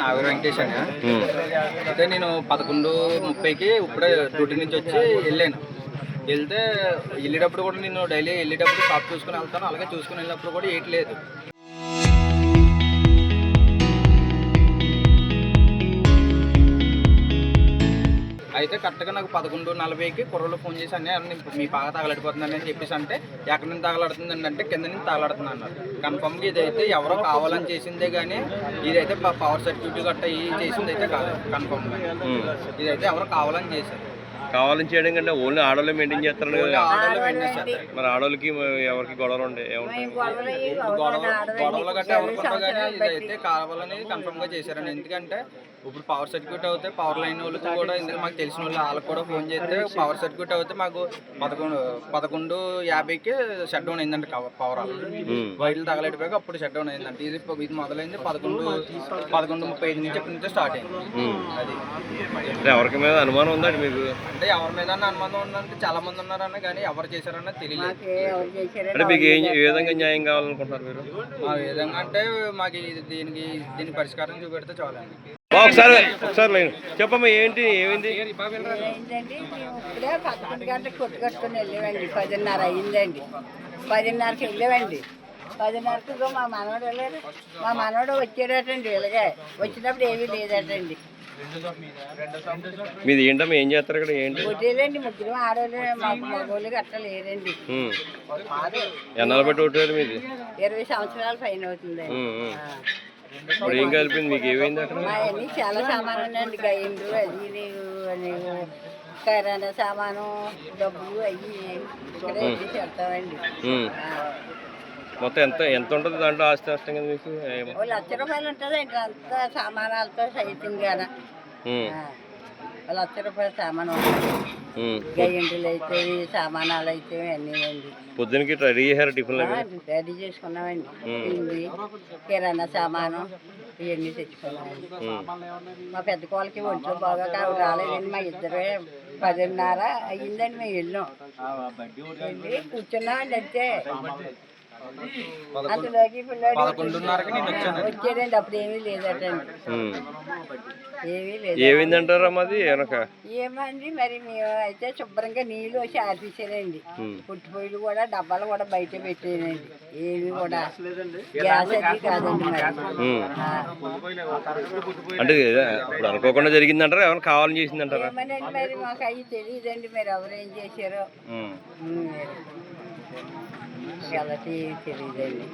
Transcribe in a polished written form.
నాగ వెంకటేష్ అని అయితే నేను 11:30కి ఇప్పుడే డ్యూటీ నుంచి వచ్చి వెళ్ళాను. వెళ్తే వెళ్ళేటప్పుడు కూడా నేను డైలీ వెళ్ళేటప్పుడు షాప్ చూసుకుని వెళ్తాను. అలాగే చూసుకుని వెళ్ళినప్పుడు కూడా ఏటి లేదు. అయితే కరెక్ట్గా నాకు 11:40కి కుర్రలు ఫోన్ చేసి అన్నీ మీ బాగా తగలడిపోతుందని అని చెప్పేసి అంటే ఎక్కడి నుంచి తగలడుతుందండి అంటే కింద నుంచి తగలడుతుంది అన్నారు. కన్ఫర్మ్గా ఇదైతే ఎవరో కావాలని చేసిందే కానీ ఇదైతే పవర్ సర్క్యూట్ గట్ట చేసింది అయితే కాదు. కన్ఫర్మ్గా ఇదైతే ఎవరో కావాలని చేశారు. కావాలని చేయడం కంటే ఓన్లీ ఆడవాళ్ళే మెయింటైన్ చేస్తారు కదా. ఆడవాళ్ళు మెయింటైన్ చేస్తారు. మరి ఆడవాళ్ళకి ఎవరికి గొడవలు ఉండే గొడవలు గట్ట ఎవరుకుంటారు కానీ ఇదైతే కావాలని కన్ఫర్మ్గా చేశారండి. ఎందుకంటే ఇప్పుడు పవర్ సర్క్యూట్ అవుతే పవర్ లైన్ వాళ్ళతో కూడా ఎందుకంటే మాకు తెలిసిన వాళ్ళు వాళ్ళకి కూడా ఫోన్ చేస్తే పవర్ సర్క్యూట్ అవుతే మాకు 11:50కి షట్ డౌన్ అయిందండి. పవర్ వైర్లు తగలడిపోయాక అప్పుడు షట్ డౌన్ అయిందండి. ఇది మొదలైంది 11:35 నుంచి అప్పటి నుంచి స్టార్ట్ అయింది. అది ఎవరికి మీద అనుమానం ఉందండి మీకు? అంటే ఎవరి మీద అనుమానం ఉందంటే చాలా మంది ఉన్నారన్న కానీ ఎవరు చేశారన్న తెలియదు. అంటే మీకు ఏ విధంగా న్యాయం కావాలనుకుంటున్నారు మీరు? ఆ విధంగా అంటే మాకు దీని పరిష్కారం చూపెడితే చాలండి. ఒకసారి లైన్ చెప్పమ్మా, ఏమింది? ఏంటండి ఇప్పుడే 11 గంటలకు కొట్టుకట్టుకుని వెళ్ళేవండి. 10:30 అయ్యిందండి. 10:30కి వెళ్ళేవండి. 10:30కు మా మనవడు వెళ్ళారు. మా మనవడు వచ్చాడటండి. ఇలాగే వచ్చినప్పుడు ఏమీ లేదటండి. మీది ఏంటమ్మా, ఏం చేస్తారు ఇక్కడ? ఏంటి కొట్టేదండి. ముగ్గురు ఆడవాళ్ళు, మా మగవాళ్ళు గట్రా లేరండి. ఎన్నాళ్ళు బట్టి కొట్టారు? మీది 20 సంవత్సరాలు పైన అవుతుందండి. ఇప్పుడు ఏం కలిపింది? మీకు ఏమైంది అక్కడ? అవన్నీ చాలా సామాను ఉన్నాయండి. గైండ్లు అది అని కిరాణా సామాను, డబ్బులు అవి ఇక్కడ వెళ్ళి చెప్తామండి. మొత్తం ఎంత ఉంటుంది దాంట్లో ఆస్తి నష్టం కదా మీకు? ₹1,00,000 ఉంటుందండి. అంతా సామానాలతో సైతంగాన ₹1,00,000 సామాను ఉంటుంది. గైండ్లు అయితే సామానాలు అయితే అన్నీ అండి. పొద్దునకి రెడీ చేశారు టిఫిన్? రెడీ చేసుకున్నామండి. పిండి, కిరాణా సామాను ఇవన్నీ తెచ్చుకున్నామండి. మా పెద్ద కోళ్ళకి ఒంట్లో బాగా రాలేదండి. మా ఇద్దరే 10:30 అయ్యిందండి. మేము వెళ్ళాం, వెళ్ళి కూర్చున్నామండి. అంతే అసలుకి పిల్లడు వచ్చాడండి. అప్పుడు ఏమీ లేదటండి. ఏమీ లేదు. ఏమైందంటారా? మాది ఏమండి మరి మేము అయితే శుభ్రంగా నీళ్ళు వచ్చి ఆర్పించానండి. పుట్టిపోయిలు కూడా డబ్బాలు కూడా బయట పెట్టానండి. ఏమి కూడా గ్యాస్ అది కాదండి. మరి అంటే ఇప్పుడు అనుకోకుండా జరిగిందంటారా? ఎవరైనా కావాలని చేసిందంటారా? ఏమనండి మరి మాకు అవి తెలియదండి. మరి ఎవరేం చేశారో అలాంటి తెలియదండి.